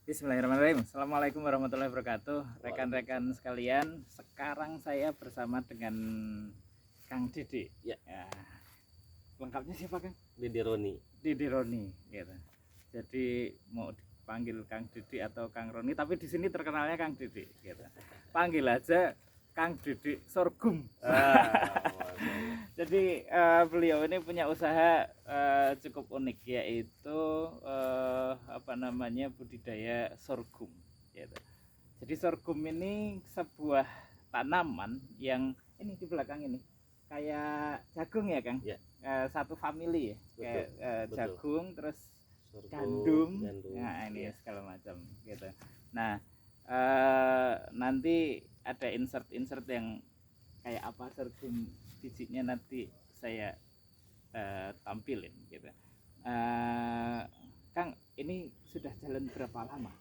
Bismillahirrahmanirrahim. Assalamualaikum warahmatullahi wabarakatuh. Rekan-rekan sekalian, sekarang saya bersama dengan Kang Didi. Ya. Lengkapnya siapa, Kang? Didi Roni. Didi Roni, gitu. Jadi mau dipanggil Kang Didi atau Kang Roni, tapi di sini terkenalnya Kang Didi, gitu. Panggil aja Kang Didi Sorghum. Jadi beliau ini punya usaha cukup unik, yaitu budidaya sorghum, gitu. Jadi sorghum ini sebuah tanaman yang ini di belakang ini kayak jagung ya, Kang? Ya. Satu family ya, Betul, kayak betul. jagung terus Sorghum, gandum. gandum. Nah ini Ya. segala macam gitu. Nah nanti ada insert yang kayak apa sorghum bijinya nanti saya tampilin gitu. Kang, ini sudah jalan berapa lama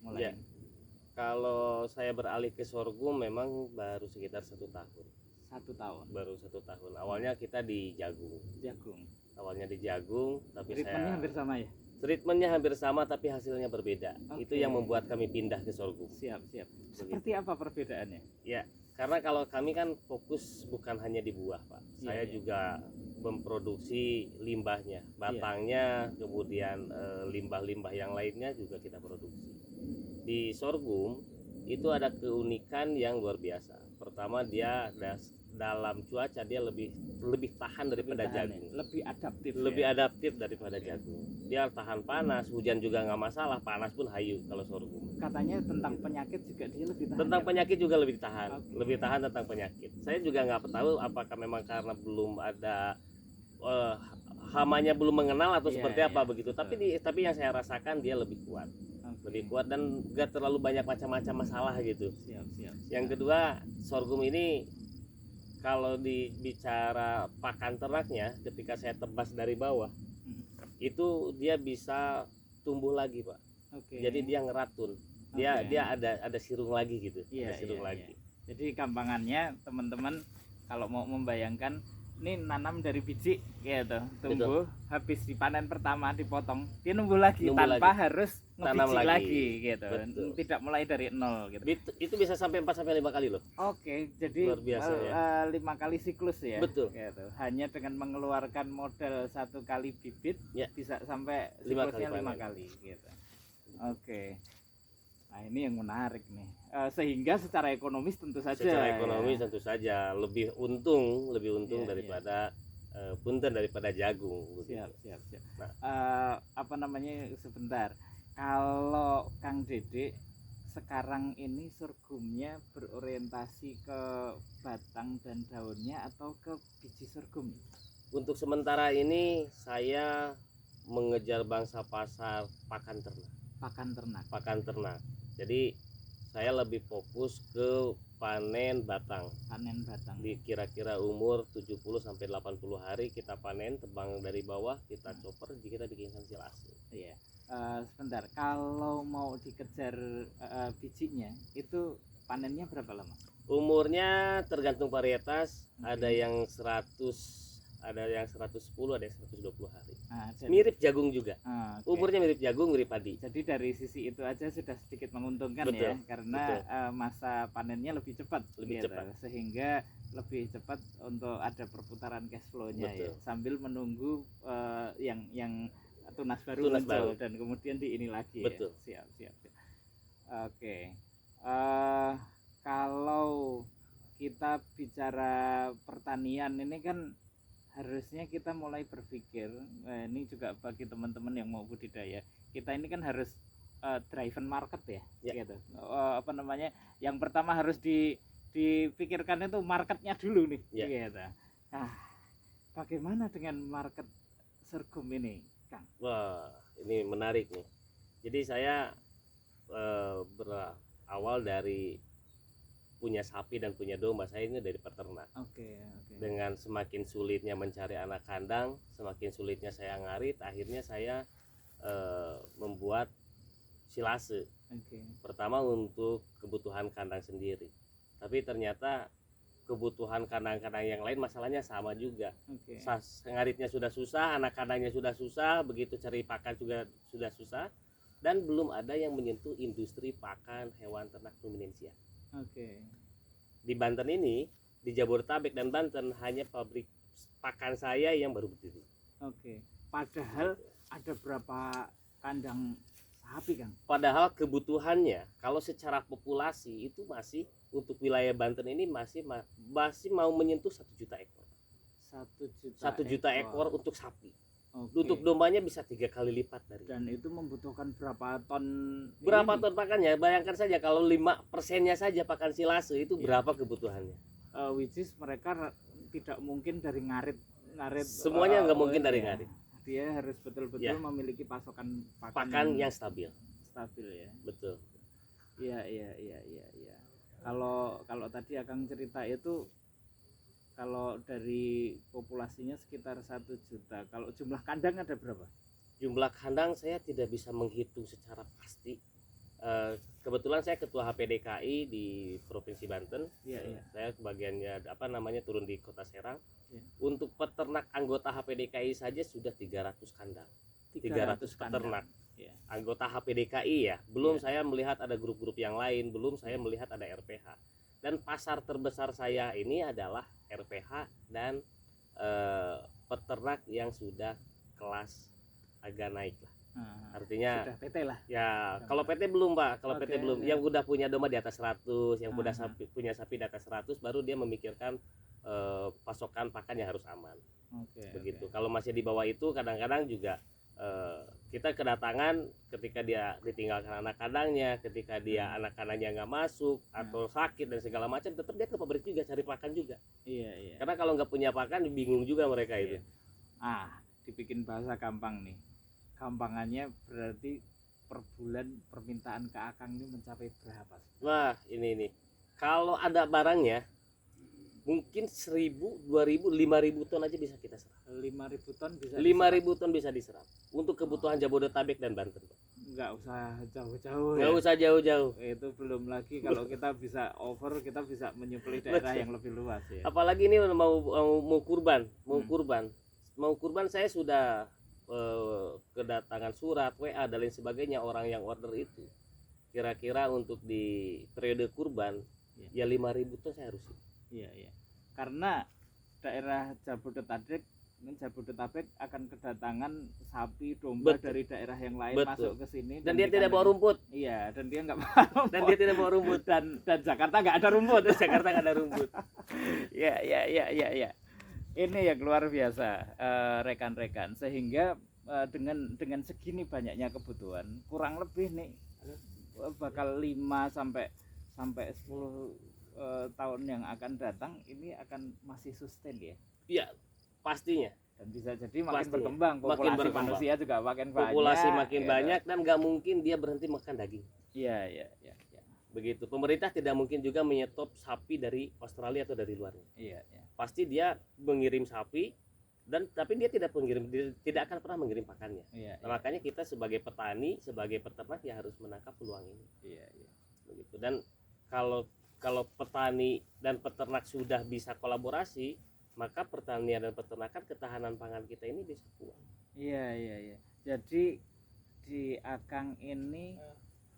mulai? Ya. Kalau saya beralih ke sorghum memang baru sekitar 1 tahun. 1 tahun. Baru 1 tahun. Awalnya kita di jagung. Jagung. Awalnya di jagung, tapi Treatmentnya hampir sama ya? treatmentnya hampir sama tapi hasilnya berbeda. Oke. Itu yang membuat kami pindah ke sorghum. Siap. Seperti apa perbedaannya? Ya, karena kalau kami kan fokus bukan hanya di buah, Pak. Saya Iya. juga memproduksi limbahnya, batangnya, kemudian limbah-limbah yang lainnya juga kita produksi. Di sorghum itu ada keunikan yang luar biasa. Pertama, dia dalam cuaca dia lebih tahan daripada jagung. Lebih adaptif. Lebih adaptif daripada jagung. Dia tahan panas, hujan juga nggak masalah, panas pun hayu kalau sorghum. Katanya tentang penyakit juga dia lebih tahan. Tentang penyakit juga lebih tahan. Oke. Lebih tahan tentang penyakit. Saya juga nggak tahu apakah memang karena belum ada hamanya belum mengenal atau seperti apa begitu. Tapi yang saya rasakan dia lebih kuat. Lebih kuat dan gak terlalu banyak macam-macam masalah gitu. Siap. Yang kedua, sorghum ini kalau dibicara pakan ternaknya, ketika saya tebas dari bawah, itu dia bisa tumbuh lagi, Pak. Oke. Jadi dia ngeratun. Dia ada sirung lagi gitu. Ada sirung lagi. Jadi gampangannya teman-teman kalau mau membayangkan ini nanam dari biji gitu, tumbuh. Betul. Habis dipanen pertama dipotong, dia numbuh lagi tanpa harus ngebiji lagi gitu. Betul. Tidak mulai dari nol gitu. Itu bisa sampai 4-5 kali loh. Oke, jadi luar biasa, 5 kali siklus ya. Betul. Gitu. Hanya dengan mengeluarkan modal 1 kali bibit bisa sampai siklusnya 5 kali gitu. Oke. Nah ini yang menarik nih, sehingga secara ekonomis tentu saja. Secara ekonomis tentu saja lebih untung daripada punten daripada jagung. Siap. Nah, sebentar. Kalau Kang Dede sekarang ini sorghumnya berorientasi ke batang dan daunnya atau ke biji sorghum? Untuk sementara ini saya mengejar bangsa pasar pakan ternak. Jadi saya lebih fokus ke panen batang. Di kira-kira umur 70 sampai 80 hari kita panen, tebang dari bawah, kita chopper, kita bikinkan silase. Iya. Sebentar, kalau mau dikejar bijinya itu panennya berapa lama? Umurnya tergantung varietas, ada yang 100, ada yang 110, ada yang 120 hari. Mirip jagung juga. Umurnya mirip jagung, mirip padi. Jadi dari sisi itu aja sudah sedikit menguntungkan. Betul, ya, karena masa panennya lebih cepat, sehingga lebih cepat untuk ada perputaran cash flow-nya ya, sambil menunggu yang tunas baru muncul dan kemudian di ini lagi. Betul. Ya. Siap. Oke. Kalau kita bicara pertanian ini kan harusnya kita mulai berpikir, ini juga bagi teman-teman yang mau budidaya, kita ini kan harus driven market ya. Gitu. Yang pertama harus dipikirkan itu marketnya dulu nih. Gitu. Nah, bagaimana dengan market sorghum ini, Kang? Wah, ini menarik nih. Jadi saya berawal dari punya sapi dan punya domba. Saya ini dari peternak. Oke. Dengan semakin sulitnya mencari anak kandang, semakin sulitnya saya ngarit, akhirnya saya membuat silase. Pertama untuk kebutuhan kandang sendiri, tapi ternyata kebutuhan kandang-kandang yang lain masalahnya sama juga. Ngaritnya sudah susah, anak kandangnya sudah susah, begitu cari pakan juga sudah susah. dan belum ada yang menyentuh industri pakan hewan ternak ruminansia. Oke. Di Banten ini, di Jabodetabek dan Banten hanya pabrik pakan saya yang baru berdiri. Oke. Padahal ada berapa kandang sapi, Kang? Padahal kebutuhannya kalau secara populasi itu masih untuk wilayah Banten ini masih mau menyentuh 1 juta ekor. 1 juta ekor untuk sapi. Oke. Untuk dombanya bisa 3 kali lipat dari. Dan itu membutuhkan berapa ton? Berapa ton pakannya? Bayangkan saja kalau 5%-nya saja pakan silase itu berapa kebutuhannya? Which is mereka tidak mungkin dari ngarit. Semuanya nggak mungkin dari ngarit. Dia harus betul-betul memiliki pasokan pakan yang stabil ya. Betul. Iya. Kalau tadi Akang cerita itu kalau dari populasinya sekitar 1 juta. Kalau jumlah kandang ada berapa? Jumlah kandang saya tidak bisa menghitung secara pasti. Kebetulan saya ketua HPDKI di Provinsi Banten. Iya. Saya bagiannya turun di Kota Serang. Ya. Untuk peternak anggota HPDKI saja sudah 300 kandang. 300 peternak. Ya. Anggota HPDKI ya. Belum saya melihat ada grup-grup yang lain, belum saya melihat ada RPH. Dan pasar terbesar saya ini adalah RPH dan peternak yang sudah kelas agak naik lah. Artinya sudah PT lah. Ya, kalau PT belum, Pak. Kalau PT belum. Yang udah punya domba di atas 100, yang udah punya sapi di atas 100 baru dia memikirkan pasokan pakan yang harus aman. Begitu. Kalau masih di bawah itu kadang-kadang juga kita kedatangan ketika dia ditinggalkan anak kandangnya, ketika dia anak kandangnya nggak masuk atau sakit dan segala macam, tetap dia ke pabrik juga cari pakan juga. Iya. Karena kalau nggak punya pakan bingung juga mereka itu. Dibikin bahasa gampang nih. Gampangannya berarti per bulan permintaan ke Akang ini mencapai berapa? Wah, ini kalau ada barangnya mungkin 1.000, 2.000, 5.000 ton aja bisa kita serap. 5.000 ton bisa. 5.000 ton bisa diserap untuk kebutuhan Jabodetabek dan Banten. Nggak usah jauh-jauh. Nggak usah jauh-jauh. Itu belum lagi kalau kita bisa over, kita bisa menyuplai daerah yang lebih luas ya. Apalagi ini mau kurban, saya sudah kedatangan surat WA dan lain sebagainya orang yang order itu. Kira-kira untuk di periode kurban ya 5.000 ton saya harus. Iya. Karena daerah Jabodetabek akan kedatangan sapi domba dari daerah yang lain masuk ke sini dan dia tidak bawa rumput. Iya, dan dia nggak bawa rumput. Dan dia tidak bawa rumput dan Jakarta nggak ada rumput. Jakarta nggak ada rumput. Ya. Ini yang luar biasa, rekan-rekan, sehingga dengan segini banyaknya kebutuhan, kurang lebih nih bakal 5 sampai 10 tahun yang akan datang ini akan masih sustain ya. Iya, pastinya. Dan bisa jadi makin berkembang, populasi manusia juga makin banyak. Populasi makin banyak dan nggak mungkin dia berhenti makan daging. Iya. Begitu. Pemerintah tidak mungkin juga menyetop sapi dari Australia atau dari luarnya. Iya. Pasti dia mengirim sapi tapi dia tidak akan pernah mengirim pakannya. Iya. Makanya kita sebagai petani, sebagai peternak ya harus menangkap peluang ini. Iya. Begitu. Dan kalau petani dan peternak sudah bisa kolaborasi, maka pertanian dan peternakan ketahanan pangan kita ini bisa kuat. Iya. Jadi di Akang ini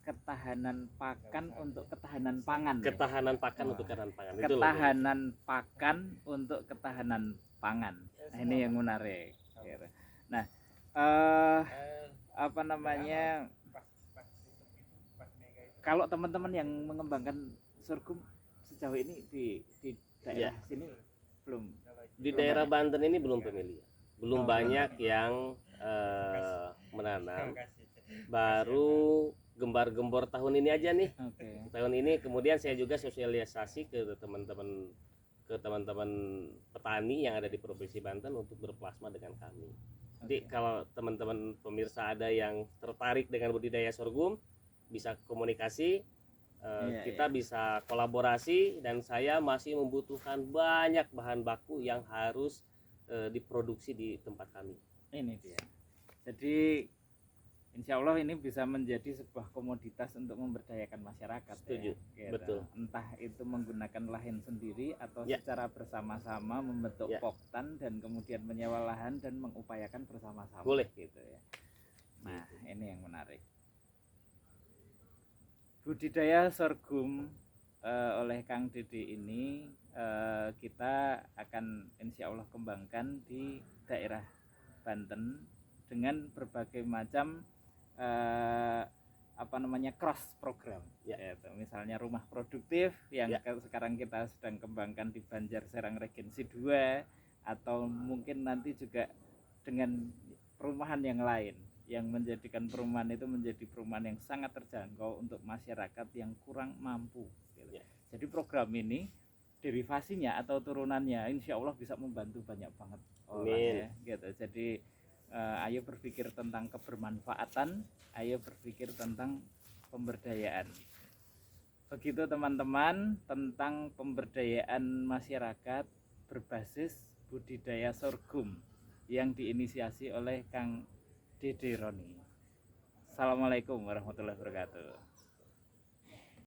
ketahanan pakan untuk ketahanan pangan. Ketahanan pakan untuk ketahanan pangan. Ketahanan pakan untuk ketahanan pangan. Nah, ini yang menarik. Nah, kalau teman-teman yang mengembangkan sorghum sejauh ini di daerah sini belum. Di daerah Banten ini belum familiar. Belum banyak yang menanam. Baru gembar-gembor tahun ini aja nih. Tahun ini kemudian saya juga sosialisasi ke teman-teman petani yang ada di Provinsi Banten untuk berplasma dengan kami. Jadi kalau teman-teman pemirsa ada yang tertarik dengan budidaya sorghum bisa komunikasi, kita bisa kolaborasi, dan saya masih membutuhkan banyak bahan baku yang harus diproduksi di tempat kami. Ini dia. Jadi insya Allah ini bisa menjadi sebuah komoditas untuk memberdayakan masyarakat. Setuju. Ya, betul. Entah itu menggunakan lahan sendiri atau secara bersama-sama membentuk poktan dan kemudian menyewa lahan dan mengupayakan bersama-sama. Boleh. Gitu ya. Nah, ini yang menarik. budidaya sorghum oleh Kang Dede ini kita akan insya Allah kembangkan di daerah Banten dengan berbagai macam cross program ya. Misalnya rumah produktif yang sekarang kita sedang kembangkan di Banjar Serang Regensi 2, atau mungkin nanti juga dengan perumahan yang lain yang menjadikan perumahan itu menjadi perumahan yang sangat terjangkau untuk masyarakat yang kurang mampu gitu. Jadi program ini derivasinya atau turunannya insya Allah bisa membantu banyak banget orang ya gitu. Jadi ayo berpikir tentang kebermanfaatan, ayo berpikir tentang pemberdayaan. Begitu teman-teman tentang pemberdayaan masyarakat berbasis budidaya sorghum yang diinisiasi oleh Kang Dede Roni. Assalamualaikum warahmatullahi wabarakatuh.